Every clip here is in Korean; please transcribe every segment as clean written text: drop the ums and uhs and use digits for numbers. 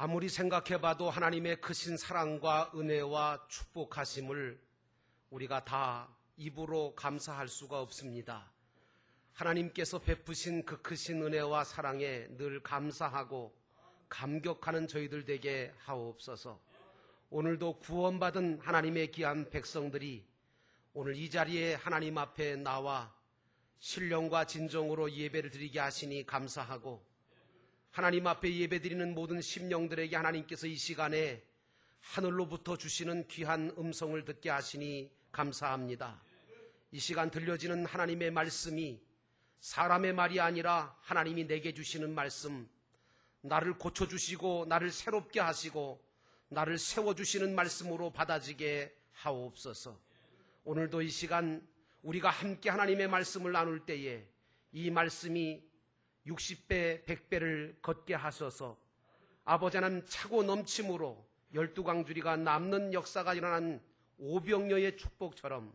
아무리 생각해봐도 하나님의 크신 사랑과 은혜와 축복하심을 우리가 다 입으로 감사할 수가 없습니다. 하나님께서 베푸신 그 크신 은혜와 사랑에 늘 감사하고 감격하는 저희들 되게 하옵소서. 오늘도 구원받은 하나님의 귀한 백성들이 오늘 이 자리에 하나님 앞에 나와 신령과 진정으로 예배를 드리게 하시니 감사하고, 하나님 앞에 예배드리는 모든 심령들에게 하나님께서 이 시간에 하늘로부터 주시는 귀한 음성을 듣게 하시니 감사합니다. 이 시간 들려지는 하나님의 말씀이 사람의 말이 아니라 하나님이 내게 주시는 말씀, 나를 고쳐주시고 나를 새롭게 하시고 나를 세워주시는 말씀으로 받아지게 하옵소서. 오늘도 이 시간 우리가 함께 하나님의 말씀을 나눌 때에 이 말씀이 60배, 100배를 걷게 하셔서 아버지 하나님 차고 넘침으로 12광주리가 남는 역사가 일어난 오병여의 축복처럼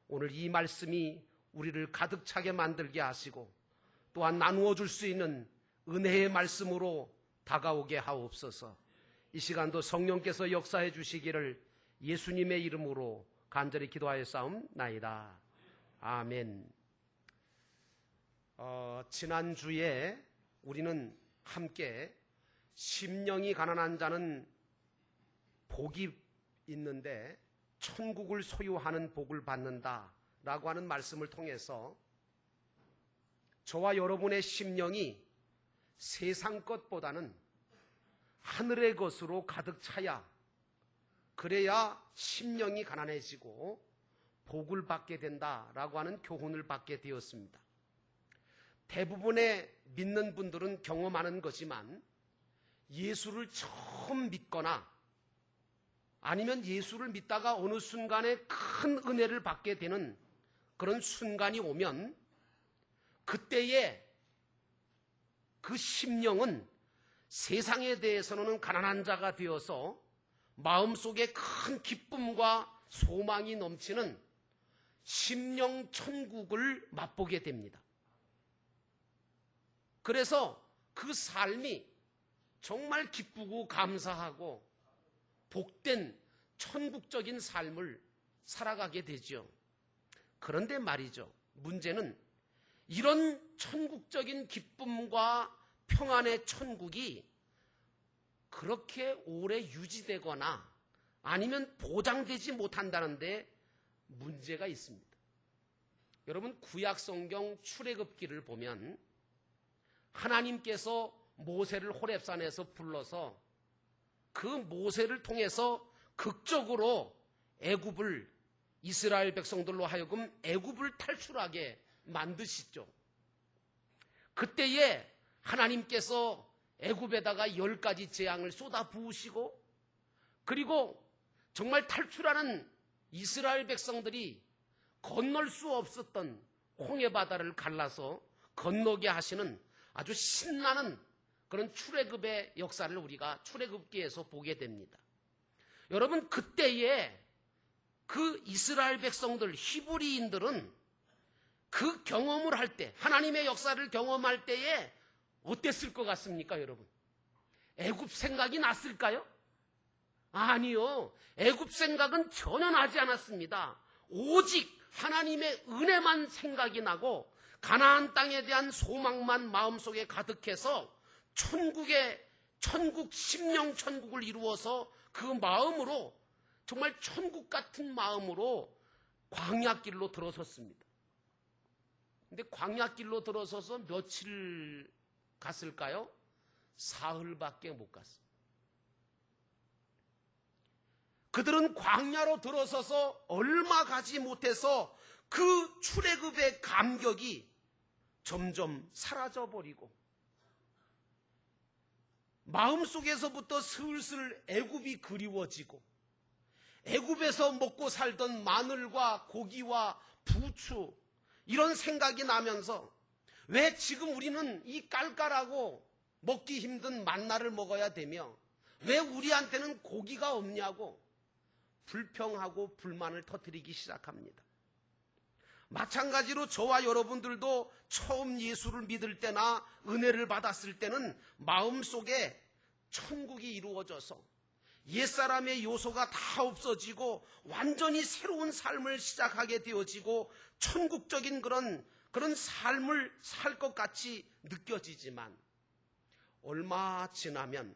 오늘 이 말씀이 우리를 가득 차게 만들게 하시고 또한 나누어 줄 수 있는 은혜의 말씀으로 다가오게 하옵소서. 이 시간도 성령께서 역사해 주시기를 예수님의 이름으로 간절히 기도하였사옵나이다. 아멘. 지난주에 우리는 함께 심령이 가난한 자는 복이 있는데 천국을 소유하는 복을 받는다 라고 하는 말씀을 통해서 저와 여러분의 심령이 세상 것보다는 하늘의 것으로 가득 차야, 그래야 심령이 가난해지고 복을 받게 된다라고 하는 교훈을 받게 되었습니다. 대부분의 믿는 분들은 경험하는 거지만 예수를 처음 믿거나 아니면 예수를 믿다가 어느 순간에 큰 은혜를 받게 되는 그런 순간이 오면 그때에 그 심령은 세상에 대해서는 가난한 자가 되어서 마음속에 큰 기쁨과 소망이 넘치는 심령 천국을 맛보게 됩니다. 그래서 그 삶이 정말 기쁘고 감사하고 복된 천국적인 삶을 살아가게 되죠. 그런데 말이죠, 문제는 이런 천국적인 기쁨과 평안의 천국이 그렇게 오래 유지되거나 아니면 보장되지 못한다는데 문제가 있습니다. 여러분, 구약성경 출애굽기를 보면 하나님께서 모세를 호렙산에서 불러서 그 모세를 통해서 극적으로 애굽을, 이스라엘 백성들로 하여금 애굽을 탈출하게 만드시죠. 그때에 하나님께서 애굽에다가 10가지 재앙을 쏟아 부으시고, 그리고 정말 탈출하는 이스라엘 백성들이 건널 수 없었던 홍해 바다를 갈라서 건너게 하시는 아주 신나는 그런 출애굽의 역사를 우리가 출애굽기에서 보게 됩니다. 여러분, 그때에 그 이스라엘 백성들, 히브리인들은 그 경험을 할 때, 하나님의 역사를 경험할 때에 어땠을 것 같습니까, 여러분? 애굽 생각이 났을까요? 아니요. 애굽 생각은 전혀 나지 않았습니다. 오직 하나님의 은혜만 생각이 나고 가나안 땅에 대한 소망만 마음속에 가득해서 천국 심령 천국을 이루어서 그 마음으로, 정말 천국 같은 마음으로 광야길로 들어섰습니다. 근데 광야길로 들어서서 며칠 갔을까요? 사흘밖에 못 갔습니다. 그들은 광야로 들어서서 얼마 가지 못해서 그 출애굽의 감격이 점점 사라져버리고 마음속에서부터 슬슬 애굽이 그리워지고, 애굽에서 먹고 살던 마늘과 고기와 부추 이런 생각이 나면서 왜 지금 우리는 이 깔깔하고 먹기 힘든 만나를 먹어야 되며 왜 우리한테는 고기가 없냐고 불평하고 불만을 터뜨리기 시작합니다. 마찬가지로 저와 여러분들도 처음 예수를 믿을 때나 은혜를 받았을 때는 마음속에 천국이 이루어져서 옛사람의 요소가 다 없어지고 완전히 새로운 삶을 시작하게 되어지고 천국적인 그런 삶을 살 것 같이 느껴지지만 얼마 지나면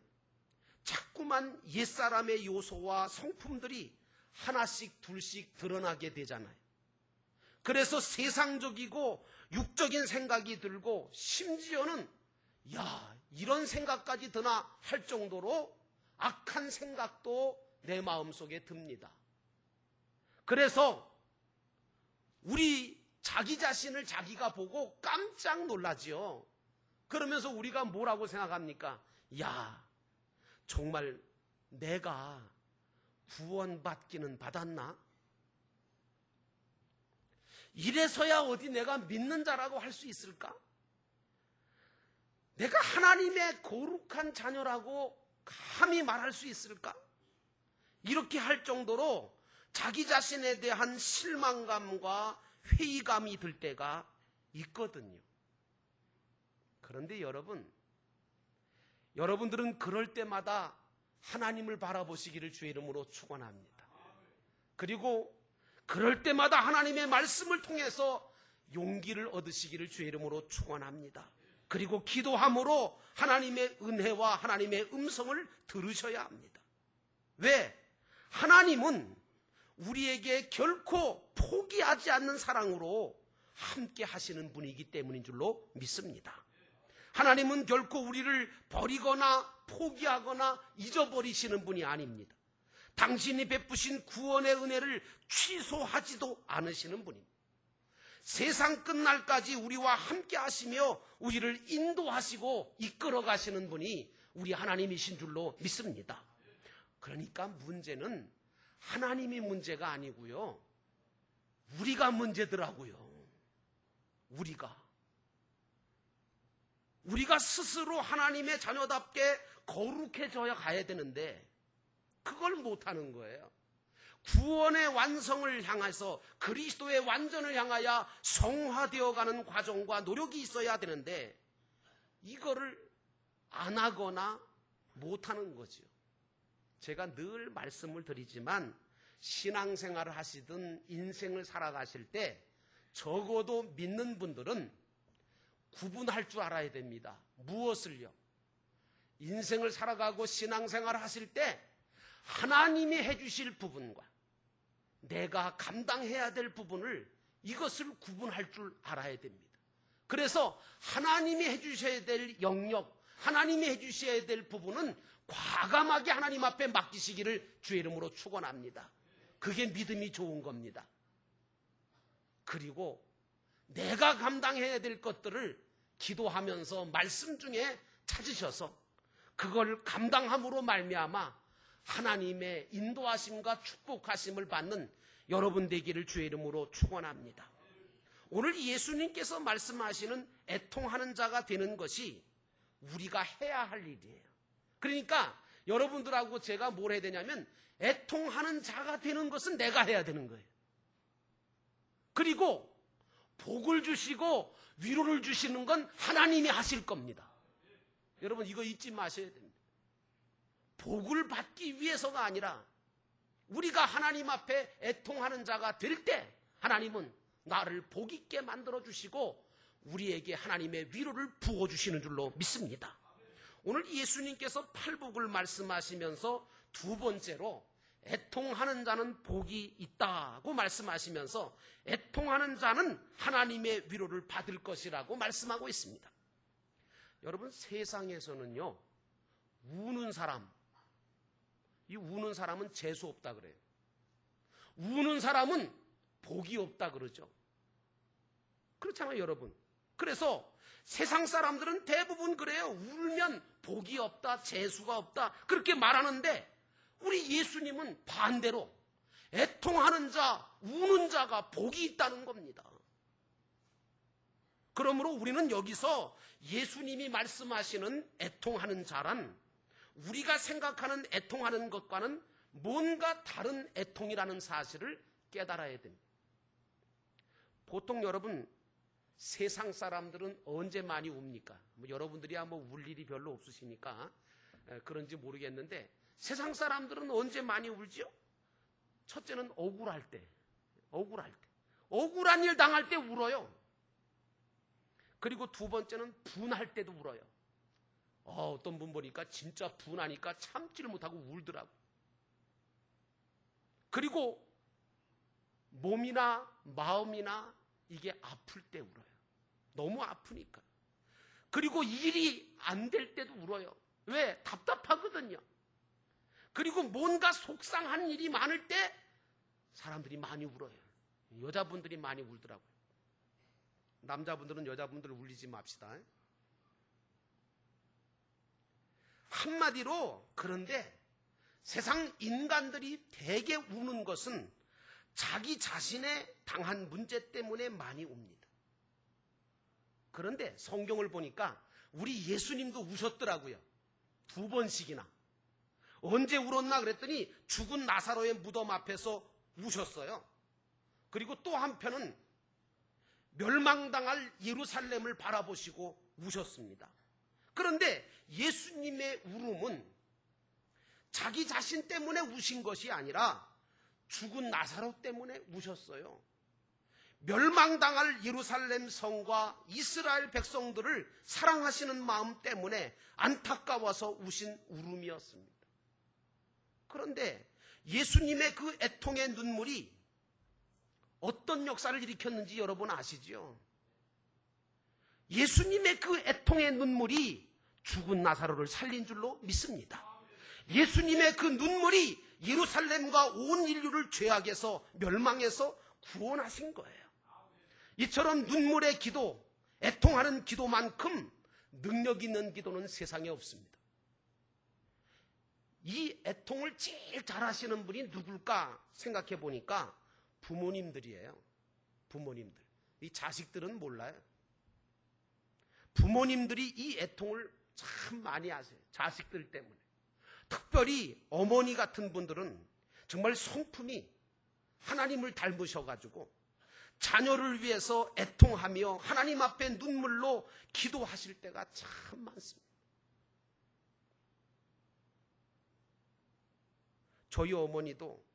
자꾸만 옛사람의 요소와 성품들이 하나씩 둘씩 드러나게 되잖아요. 그래서 세상적이고 육적인 생각이 들고 심지어는 이런 생각까지 드나 할 정도로 악한 생각도 내 마음속에 듭니다. 그래서 우리 자기 자신을 자기가 보고 깜짝 놀라지요. 그러면서 우리가 뭐라고 생각합니까? 정말 내가 구원받기는 받았나? 이래서야 어디 내가 믿는 자라고 할 수 있을까? 내가 하나님의 거룩한 자녀라고 감히 말할 수 있을까? 이렇게 할 정도로 자기 자신에 대한 실망감과 회의감이 들 때가 있거든요. 그런데 여러분들은 그럴 때마다 하나님을 바라보시기를 주의 이름으로 축원합니다. 그리고 그럴 때마다 하나님의 말씀을 통해서 용기를 얻으시기를 주의 이름으로 축원합니다. 그리고 기도함으로 하나님의 은혜와 하나님의 음성을 들으셔야 합니다. 왜? 하나님은 우리에게 결코 포기하지 않는 사랑으로 함께 하시는 분이기 때문인 줄로 믿습니다. 하나님은 결코 우리를 버리거나 포기하거나 잊어버리시는 분이 아닙니다. 당신이 베푸신 구원의 은혜를 취소하지도 않으시는 분입니다. 세상 끝날까지 우리와 함께 하시며 우리를 인도하시고 이끌어 가시는 분이 우리 하나님이신 줄로 믿습니다. 그러니까 문제는 하나님이 문제가 아니고요, 우리가 문제더라고요. 우리가 스스로 하나님의 자녀답게 거룩해져야 가야 되는데 그걸 못하는 거예요. 구원의 완성을 향해서 그리스도의 완전을 향하여 성화되어가는 과정과 노력이 있어야 되는데 이거를 안 하거나 못하는 거죠. 제가 늘 말씀을 드리지만 신앙생활을 하시든 인생을 살아가실 때 적어도 믿는 분들은 구분할 줄 알아야 됩니다. 무엇을요? 인생을 살아가고 신앙생활을 하실 때 하나님이 해주실 부분과 내가 감당해야 될 부분을 이것을 구분할 줄 알아야 됩니다. 그래서 하나님이 해주셔야 될 영역, 하나님이 해주셔야 될 부분은 과감하게 하나님 앞에 맡기시기를 주의 이름으로 축원합니다. 그게 믿음이 좋은 겁니다. 그리고 내가 감당해야 될 것들을 기도하면서 말씀 중에 찾으셔서 그걸 감당함으로 말미암아 하나님의 인도하심과 축복하심을 받는 여러분 되기를 주의 이름으로 축원합니다. 오늘 예수님께서 말씀하시는 애통하는 자가 되는 것이 우리가 해야 할 일이에요. 그러니까 여러분들하고 제가 뭘 해야 되냐면 애통하는 자가 되는 것은 내가 해야 되는 거예요. 그리고 복을 주시고 위로를 주시는 건 하나님이 하실 겁니다. 여러분 이거 잊지 마셔야 됩니다. 복을 받기 위해서가 아니라 우리가 하나님 앞에 애통하는 자가 될 때 하나님은 나를 복 있게 만들어 주시고 우리에게 하나님의 위로를 부어 주시는 줄로 믿습니다. 오늘 예수님께서 팔복을 말씀하시면서 두 번째로 애통하는 자는 복이 있다고 말씀하시면서 애통하는 자는 하나님의 위로를 받을 것이라고 말씀하고 있습니다. 여러분 세상에서는요, 우는 사람, 이 우는 사람은 재수 없다 그래요. 우는 사람은 복이 없다 그러죠. 그렇잖아요, 여러분. 그래서 세상 사람들은 대부분 그래요. 울면 복이 없다, 재수가 없다 그렇게 말하는데 우리 예수님은 반대로 애통하는 자, 우는 자가 복이 있다는 겁니다. 그러므로 우리는 여기서 예수님이 말씀하시는 애통하는 자란 우리가 생각하는 애통하는 것과는 뭔가 다른 애통이라는 사실을 깨달아야 됩니다. 보통 여러분 세상 사람들은 언제 많이 웁니까? 여러분들이야 울 일이 별로 없으시니까 그런지 모르겠는데 세상 사람들은 언제 많이 울지요? 첫째는 억울할 때. 억울한 일 당할 때 울어요. 그리고 두 번째는 분할 때도 울어요. 어떤 분 보니까 진짜 분하니까 참지를 못하고 울더라고. 그리고 몸이나 마음이나 이게 아플 때 울어요. 너무 아프니까. 그리고 일이 안 될 때도 울어요. 왜? 답답하거든요. 그리고 뭔가 속상한 일이 많을 때 사람들이 많이 울어요. 여자분들이 많이 울더라고요. 남자분들은 여자분들 울리지 맙시다. 한마디로 그런데 세상 인간들이 대개 우는 것은 자기 자신의 당한 문제 때문에 많이 웁니다. 그런데 성경을 보니까 우리 예수님도 우셨더라고요. 2번씩이나. 언제 울었나 그랬더니 죽은 나사로의 무덤 앞에서 우셨어요. 그리고 또 한편은 멸망당할 예루살렘을 바라보시고 우셨습니다. 그런데 예수님의 울음은 자기 자신 때문에 우신 것이 아니라 죽은 나사로 때문에 우셨어요. 멸망당할 예루살렘 성과 이스라엘 백성들을 사랑하시는 마음 때문에 안타까워서 우신 울음이었습니다. 그런데 예수님의 그 애통의 눈물이 어떤 역사를 일으켰는지 여러분 아시죠? 예수님의 그 애통의 눈물이 죽은 나사로를 살린 줄로 믿습니다. 예수님의 그 눈물이 예루살렘과 온 인류를 죄악에서 멸망에서 구원하신 거예요. 이처럼 눈물의 기도, 애통하는 기도만큼 능력 있는 기도는 세상에 없습니다. 이 애통을 제일 잘하시는 분이 누굴까 생각해 보니까 부모님들이에요. 부모님들. 이 자식들은 몰라요. 부모님들이 이 애통을 참 많이 하세요. 자식들 때문에. 특별히 어머니 같은 분들은 정말 성품이 하나님을 닮으셔가지고 자녀를 위해서 애통하며 하나님 앞에 눈물로 기도하실 때가 참 많습니다. 저희 어머니도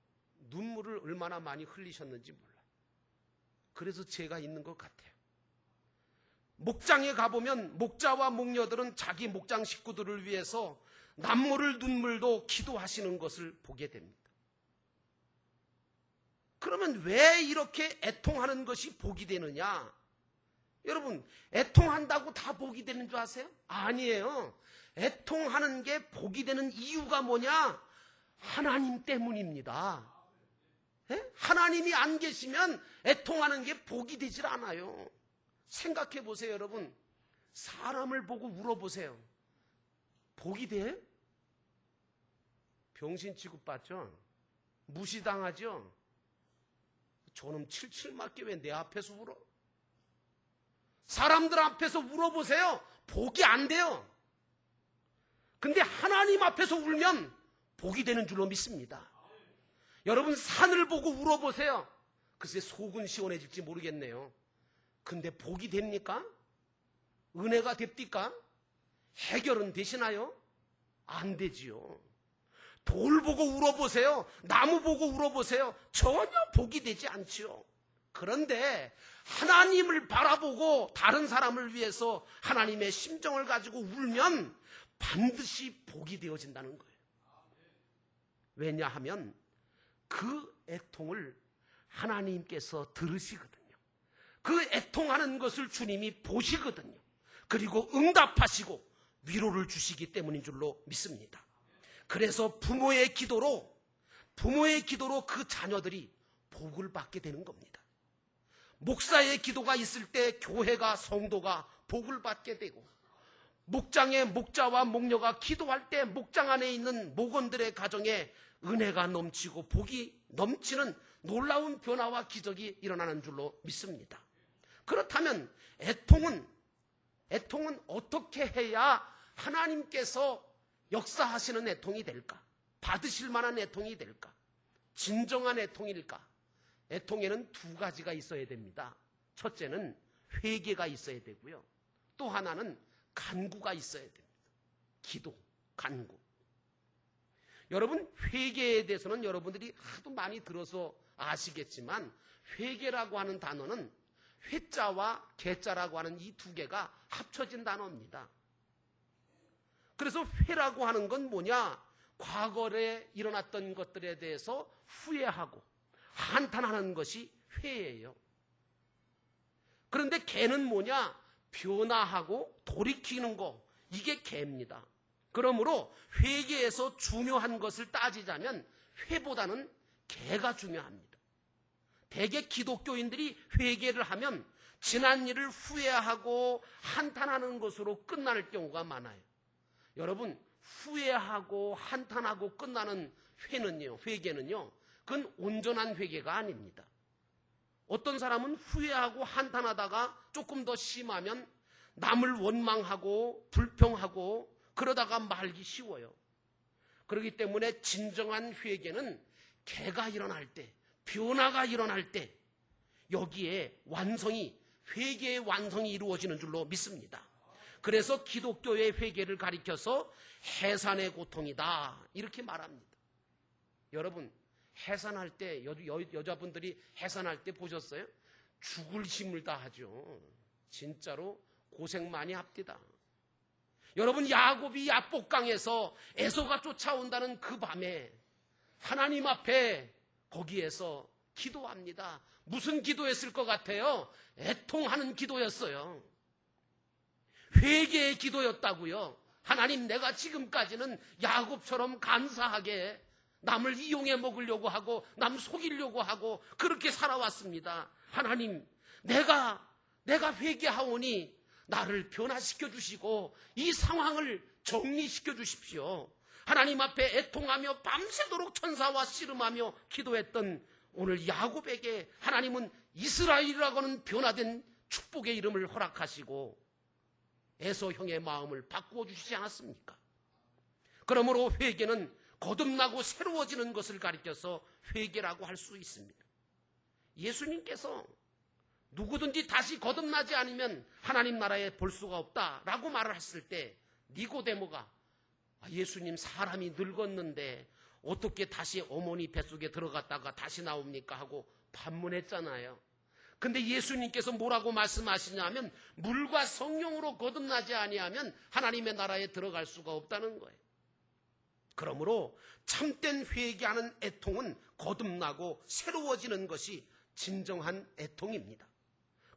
눈물을 얼마나 많이 흘리셨는지 몰라요. 그래서 제가 있는 것 같아요. 목장에 가보면 목자와 목녀들은 자기 목장 식구들을 위해서 남모를 눈물도 기도하시는 것을 보게 됩니다. 그러면 왜 이렇게 애통하는 것이 복이 되느냐? 여러분, 애통한다고 다 복이 되는 줄 아세요? 아니에요. 애통하는 게 복이 되는 이유가 뭐냐? 하나님 때문입니다. 예? 하나님이 안 계시면 애통하는 게 복이 되질 않아요. 생각해 보세요, 여러분. 사람을 보고 울어보세요. 복이 돼? 병신 취급받죠? 무시당하죠? 저놈 칠칠 맞게 왜 내 앞에서 울어? 사람들 앞에서 울어보세요. 복이 안 돼요. 근데 하나님 앞에서 울면 복이 되는 줄로 믿습니다. 여러분 산을 보고 울어보세요. 글쎄 속은 시원해질지 모르겠네요. 근데 복이 됩니까? 은혜가 됩니까? 해결은 되시나요? 안 되지요. 돌 보고 울어보세요. 나무 보고 울어보세요. 전혀 복이 되지 않지요. 그런데 하나님을 바라보고 다른 사람을 위해서 하나님의 심정을 가지고 울면 반드시 복이 되어진다는 거예요. 왜냐하면 그 애통을 하나님께서 들으시거든요. 그 애통하는 것을 주님이 보시거든요. 그리고 응답하시고 위로를 주시기 때문인 줄로 믿습니다. 그래서 부모의 기도로 그 자녀들이 복을 받게 되는 겁니다. 목사의 기도가 있을 때 교회가 성도가 복을 받게 되고, 목장의 목자와 목녀가 기도할 때 목장 안에 있는 목원들의 가정에 은혜가 넘치고 복이 넘치는 놀라운 변화와 기적이 일어나는 줄로 믿습니다. 그렇다면 애통은 어떻게 해야 하나님께서 역사하시는 애통이 될까? 받으실 만한 애통이 될까? 진정한 애통일까? 애통에는 두 가지가 있어야 됩니다. 첫째는 회개가 있어야 되고요. 또 하나는 간구가 있어야 됩니다. 기도, 간구. 여러분, 회개에 대해서는 여러분들이 하도 많이 들어서 아시겠지만 회개라고 하는 단어는 회자와 개자라고 하는 이 두 개가 합쳐진 단어입니다. 그래서 회라고 하는 건 뭐냐? 과거에 일어났던 것들에 대해서 후회하고 한탄하는 것이 회예요. 그런데 개는 뭐냐? 변화하고 돌이키는 거, 이게 개입니다. 그러므로 회개에서 중요한 것을 따지자면 회보다는 개가 중요합니다. 대개 기독교인들이 회개를 하면 지난 일을 후회하고 한탄하는 것으로 끝날 경우가 많아요. 여러분, 후회하고 한탄하고 끝나는 회개는요, 그건 온전한 회개가 아닙니다. 어떤 사람은 후회하고 한탄하다가 조금 더 심하면 남을 원망하고 불평하고 그러다가 말기 쉬워요. 그렇기 때문에 진정한 회개는 개가 일어날 때, 변화가 일어날 때 여기에 회개의 완성이 이루어지는 줄로 믿습니다. 그래서 기독교의 회개를 가리켜서 해산의 고통이다 이렇게 말합니다. 여러분, 해산할 때 여자분들이 해산할 때 보셨어요? 죽을 힘을 다하죠. 진짜로 고생 많이 합니다. 여러분, 야곱이 야복강에서 에서가 쫓아온다는 그 밤에 하나님 앞에 거기에서 기도합니다. 무슨 기도했을 것 같아요? 애통하는 기도였어요. 회개의 기도였다고요. 하나님, 내가 지금까지는 야곱처럼 간사하게 남을 이용해 먹으려고 하고 남 속이려고 하고 그렇게 살아왔습니다. 하나님, 내가 회개하오니 나를 변화시켜 주시고 이 상황을 정리시켜 주십시오. 하나님 앞에 애통하며 밤새도록 천사와 씨름하며 기도했던 오늘 야곱에게 하나님은 이스라엘이라고 하는 변화된 축복의 이름을 허락하시고 에서 형의 마음을 바꾸어 주시지 않았습니까? 그러므로 회개는 거듭나고 새로워지는 것을 가리켜서 회개라고 할 수 있습니다. 예수님께서 누구든지 다시 거듭나지 않으면 하나님 나라에 볼 수가 없다라고 말을 했을 때 니고데모가 예수님, 사람이 늙었는데 어떻게 다시 어머니 뱃속에 들어갔다가 다시 나옵니까? 하고 반문했잖아요. 근데 예수님께서 뭐라고 말씀하시냐면 물과 성령으로 거듭나지 아니하면 하나님의 나라에 들어갈 수가 없다는 거예요. 그러므로 참된 회개하는 애통은 거듭나고 새로워지는 것이 진정한 애통입니다.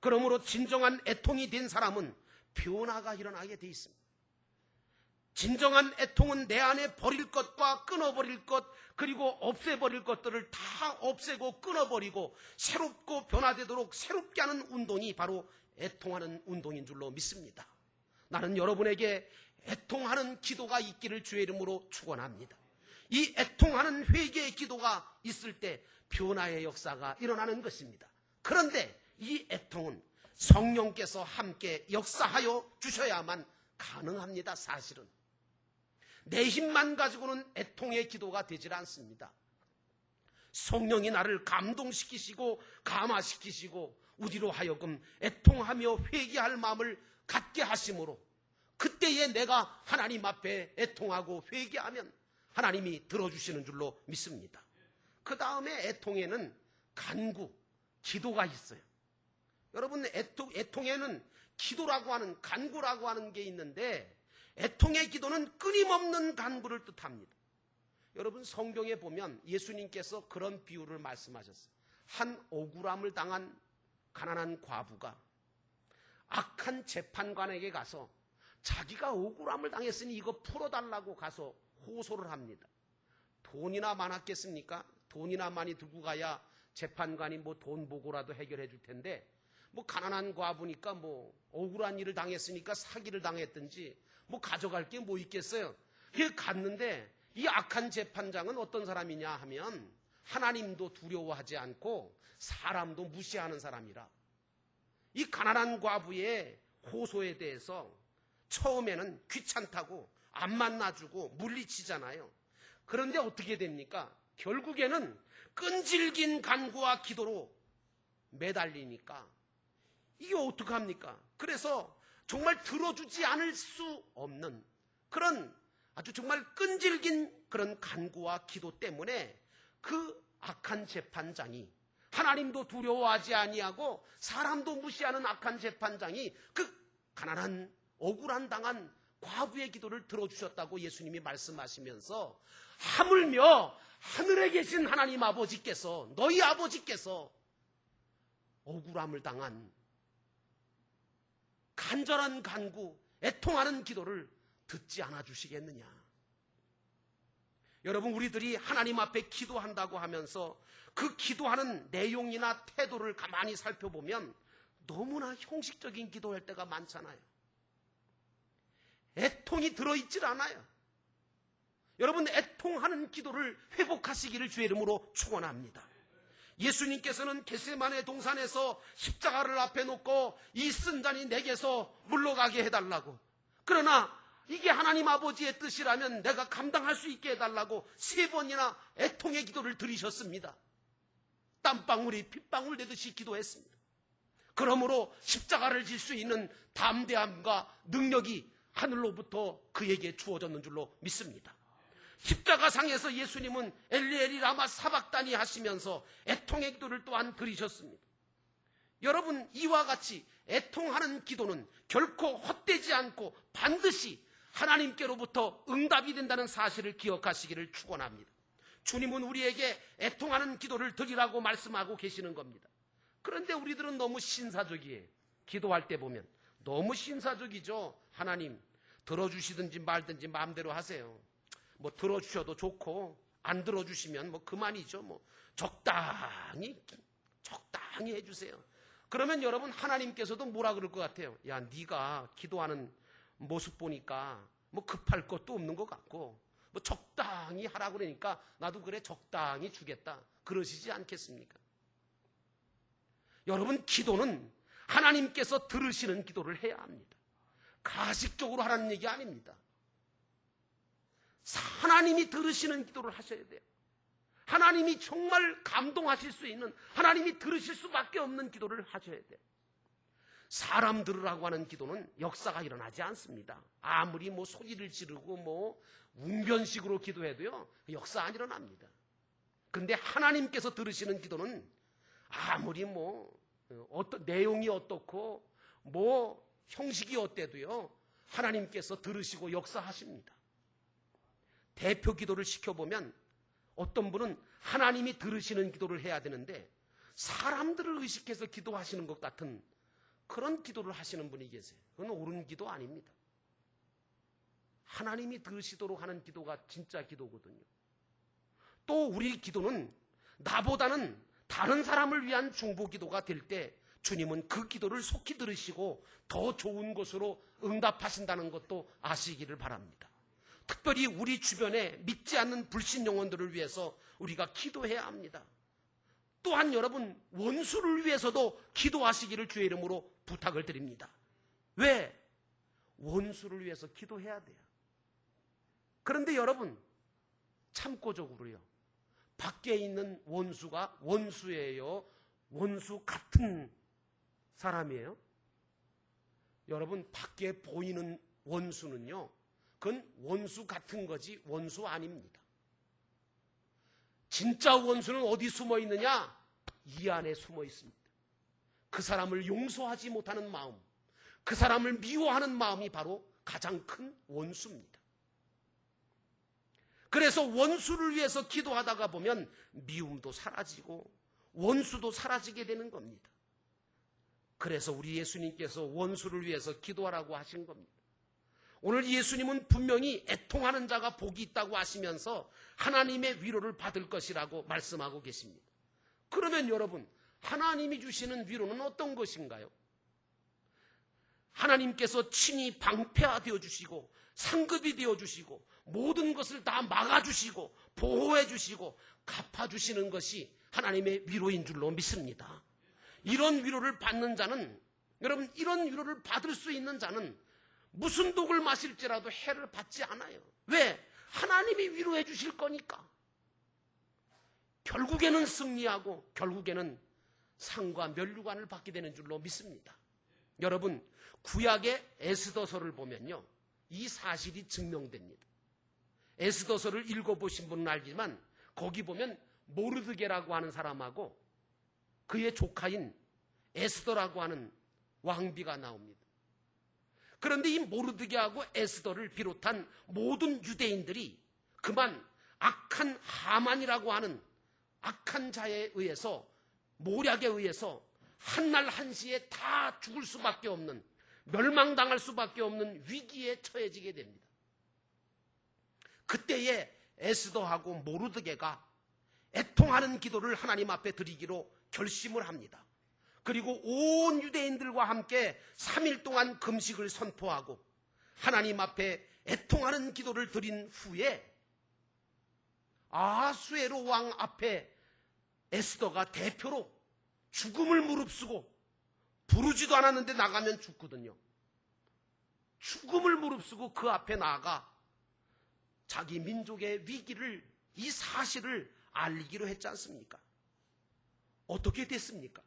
그러므로 진정한 애통이 된 사람은 변화가 일어나게 돼 있습니다. 진정한 애통은 내 안에 버릴 것과 끊어버릴 것, 그리고 없애버릴 것들을 다 없애고 끊어버리고 새롭고 변화되도록 새롭게 하는 운동이 바로 애통하는 운동인 줄로 믿습니다. 나는 여러분에게 애통하는 기도가 있기를 주의 이름으로 축원합니다. 이 애통하는 회개의 기도가 있을 때 변화의 역사가 일어나는 것입니다. 그런데 이 애통은 성령께서 함께 역사하여 주셔야만 가능합니다. 사실은 내 힘만 가지고는 애통의 기도가 되질 않습니다. 성령이 나를 감동시키시고 감화시키시고 우리로 하여금 애통하며 회개할 마음을 갖게 하심으로 그때에 내가 하나님 앞에 애통하고 회개하면 하나님이 들어주시는 줄로 믿습니다. 그 다음에 애통에는 간구, 기도가 있어요. 여러분, 애통에는 기도라고 하는, 간구라고 하는 게 있는데 애통의 기도는 끊임없는 간구를 뜻합니다. 여러분, 성경에 보면 예수님께서 그런 비유를 말씀하셨어요. 한 억울함을 당한 가난한 과부가 악한 재판관에게 가서 자기가 억울함을 당했으니 이거 풀어달라고 가서 호소를 합니다. 돈이나 많았겠습니까? 돈이나 많이 들고 가야 재판관이 뭐 돈 보고라도 해결해 줄 텐데 뭐 가난한 과부니까 뭐 억울한 일을 당했으니까 사기를 당했든지 뭐 가져갈 게 뭐 있겠어요? 그게 갔는데 이 악한 재판장은 어떤 사람이냐 하면 하나님도 두려워하지 않고 사람도 무시하는 사람이라 이 가난한 과부의 호소에 대해서 처음에는 귀찮다고 안 만나주고 물리치잖아요. 그런데 어떻게 됩니까? 결국에는 끈질긴 간구와 기도로 매달리니까 이게 어떡합니까? 그래서 정말 들어주지 않을 수 없는 그런 아주 정말 끈질긴 그런 간구와 기도 때문에 그 악한 재판장이, 하나님도 두려워하지 아니하고 사람도 무시하는 악한 재판장이 그 가난한 억울한 당한 과부의 기도를 들어주셨다고 예수님이 말씀하시면서, 하물며 하늘에 계신 하나님 아버지께서, 너희 아버지께서 억울함을 당한 간절한 간구, 애통하는 기도를 듣지 않아 주시겠느냐. 여러분, 우리들이 하나님 앞에 기도한다고 하면서 그 기도하는 내용이나 태도를 가만히 살펴보면 너무나 형식적인 기도할 때가 많잖아요. 애통이 들어있질 않아요. 여러분, 애통하는 기도를 회복하시기를 주의 이름으로 축원합니다. 예수님께서는 겟세마네 동산에서 십자가를 앞에 놓고 이 쓴 잔이 내게서 물러가게 해달라고, 그러나 이게 하나님 아버지의 뜻이라면 내가 감당할 수 있게 해달라고 3번이나 애통의 기도를 드리셨습니다. 땀방울이 핏방울 내듯이 기도했습니다. 그러므로 십자가를 질 수 있는 담대함과 능력이 하늘로부터 그에게 주어졌는 줄로 믿습니다. 십자가상에서 예수님은 엘리엘이 라마 사박다니 하시면서 애통의 기도를 또한 드리셨습니다. 여러분, 이와 같이 애통하는 기도는 결코 헛되지 않고 반드시 하나님께로부터 응답이 된다는 사실을 기억하시기를 축원합니다. 주님은 우리에게 애통하는 기도를 드리라고 말씀하고 계시는 겁니다. 그런데 우리들은 너무 신사적이에요. 기도할 때 보면 너무 신사적이죠. 하나님 들어주시든지 말든지 마음대로 하세요. 뭐 들어주셔도 좋고 안 들어주시면 뭐 그만이죠. 뭐 적당히 해주세요. 그러면 여러분, 하나님께서도 뭐라 그럴 것 같아요? 야, 네가 기도하는 모습 보니까 뭐 급할 것도 없는 것 같고 뭐 적당히 하라고 그러니까 나도 그래 적당히 주겠다, 그러시지 않겠습니까? 여러분, 기도는 하나님께서 들으시는 기도를 해야 합니다. 가식적으로 하라는 얘기 아닙니다. 하나님이 들으시는 기도를 하셔야 돼요. 하나님이 정말 감동하실 수 있는, 하나님이 들으실 수밖에 없는 기도를 하셔야 돼요. 사람 들으라고 하는 기도는 역사가 일어나지 않습니다. 아무리 뭐 소리를 지르고 뭐 웅변식으로 기도해도요, 역사 안 일어납니다. 그런데 하나님께서 들으시는 기도는 아무리 뭐 어떤 내용이 어떻고 뭐 형식이 어때도요, 하나님께서 들으시고 역사하십니다. 대표 기도를 시켜보면 어떤 분은 하나님이 들으시는 기도를 해야 되는데 사람들을 의식해서 기도하시는 것 같은 그런 기도를 하시는 분이 계세요. 그건 옳은 기도 아닙니다. 하나님이 들으시도록 하는 기도가 진짜 기도거든요. 또 우리 기도는 나보다는 다른 사람을 위한 중보 기도가 될 때 주님은 그 기도를 속히 들으시고 더 좋은 것으로 응답하신다는 것도 아시기를 바랍니다. 특별히 우리 주변에 믿지 않는 불신 영혼들을 위해서 우리가 기도해야 합니다. 또한 여러분, 원수를 위해서도 기도하시기를 주의 이름으로 부탁을 드립니다. 왜? 원수를 위해서 기도해야 돼요. 그런데 여러분, 참고적으로요, 밖에 있는 원수가 원수예요? 원수 같은 사람이에요? 여러분, 밖에 보이는 원수는요, 그건 원수 같은 거지 원수 아닙니다. 진짜 원수는 어디 숨어 있느냐? 이 안에 숨어 있습니다. 그 사람을 용서하지 못하는 마음, 그 사람을 미워하는 마음이 바로 가장 큰 원수입니다. 그래서 원수를 위해서 기도하다가 보면 미움도 사라지고 원수도 사라지게 되는 겁니다. 그래서 우리 예수님께서 원수를 위해서 기도하라고 하신 겁니다. 오늘 예수님은 분명히 애통하는 자가 복이 있다고 하시면서 하나님의 위로를 받을 것이라고 말씀하고 계십니다. 그러면 여러분, 하나님이 주시는 위로는 어떤 것인가요? 하나님께서 친히 방패가 되어주시고 상급이 되어주시고 모든 것을 다 막아주시고 보호해주시고 갚아주시는 것이 하나님의 위로인 줄로 믿습니다. 이런 위로를 받는 자는, 여러분, 이런 위로를 받을 수 있는 자는 무슨 독을 마실지라도 해를 받지 않아요. 왜? 하나님이 위로해 주실 거니까. 결국에는 승리하고 결국에는 상과 면류관을 받게 되는 줄로 믿습니다. 여러분, 구약의 에스더서를 보면요, 이 사실이 증명됩니다. 에스더서를 읽어보신 분은 알지만 거기 보면 모르드게라고 하는 사람하고 그의 조카인 에스더라고 하는 왕비가 나옵니다. 그런데 이 모르드게하고 에스더를 비롯한 모든 유대인들이 그만 악한 하만이라고 하는 악한 자에 의해서, 모략에 의해서 한날 한시에 다 죽을 수밖에 없는, 멸망당할 수밖에 없는 위기에 처해지게 됩니다. 그때에 에스더하고 모르드게가 애통하는 기도를 하나님 앞에 드리기로 결심을 합니다. 그리고 온 유대인들과 함께 3일 동안 금식을 선포하고 하나님 앞에 애통하는 기도를 드린 후에 아하수에로 왕 앞에 에스더가 대표로 죽음을 무릅쓰고, 부르지도 않았는데 나가면 죽거든요. 죽음을 무릅쓰고 그 앞에 나아가 자기 민족의 위기를, 이 사실을 알리기로 했지 않습니까? 어떻게 됐습니까?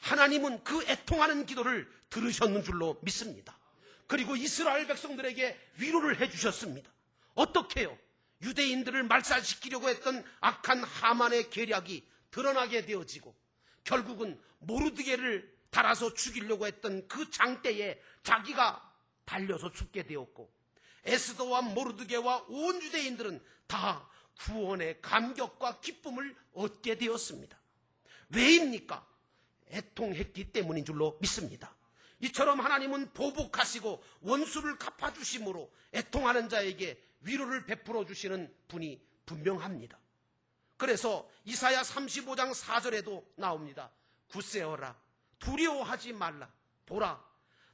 하나님은 그 애통하는 기도를 들으셨는 줄로 믿습니다. 그리고 이스라엘 백성들에게 위로를 해주셨습니다. 어떻게 해요? 유대인들을 말살시키려고 했던 악한 하만의 계략이 드러나게 되어지고 결국은 모르드게를 달아서 죽이려고 했던 그 장대에 자기가 달려서 죽게 되었고, 에스더와 모르드게와 온 유대인들은 다 구원의 감격과 기쁨을 얻게 되었습니다. 왜입니까? 애통했기 때문인 줄로 믿습니다. 이처럼 하나님은 보복하시고 원수를 갚아주심으로 애통하는 자에게 위로를 베풀어 주시는 분이 분명합니다. 그래서 이사야 35장 4절에도 나옵니다. 굳세어라, 두려워하지 말라. 보라,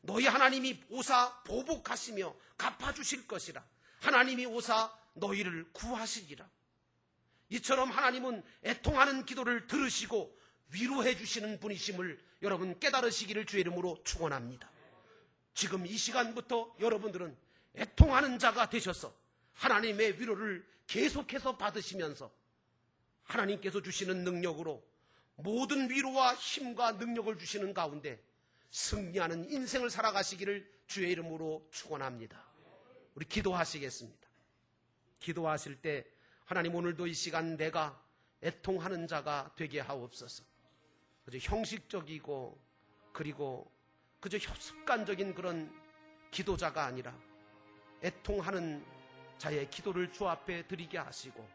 너희 하나님이 오사 보복하시며 갚아주실 것이라. 하나님이 오사 너희를 구하시리라. 이처럼 하나님은 애통하는 기도를 들으시고 위로해 주시는 분이심을 여러분 깨달으시기를 주의 이름으로 축원합니다. 지금 이 시간부터 여러분들은 애통하는 자가 되셔서 하나님의 위로를 계속해서 받으시면서 하나님께서 주시는 능력으로 모든 위로와 힘과 능력을 주시는 가운데 승리하는 인생을 살아가시기를 주의 이름으로 축원합니다. 우리 기도하시겠습니다. 기도하실 때 하나님, 오늘도 이 시간 내가 애통하는 자가 되게 하옵소서. 그저 형식적이고 그리고 그저 습관적인 그런 기도자가 아니라 애통하는 자의 기도를 주 앞에 드리게 하시고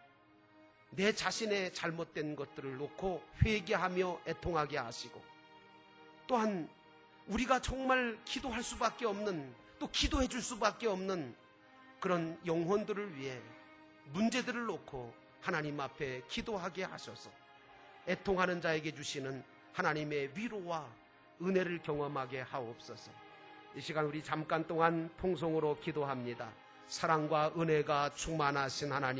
내 자신의 잘못된 것들을 놓고 회개하며 애통하게 하시고, 또한 우리가 정말 기도할 수밖에 없는, 또 기도해 줄 수밖에 없는 그런 영혼들을 위해 문제들을 놓고 하나님 앞에 기도하게 하셔서 애통하는 자에게 주시는 하나님의 위로와 은혜를 경험하게 하옵소서. 이 시간 우리 잠깐 동안 통성으로 기도합니다. 사랑과 은혜가 충만하신 하나님,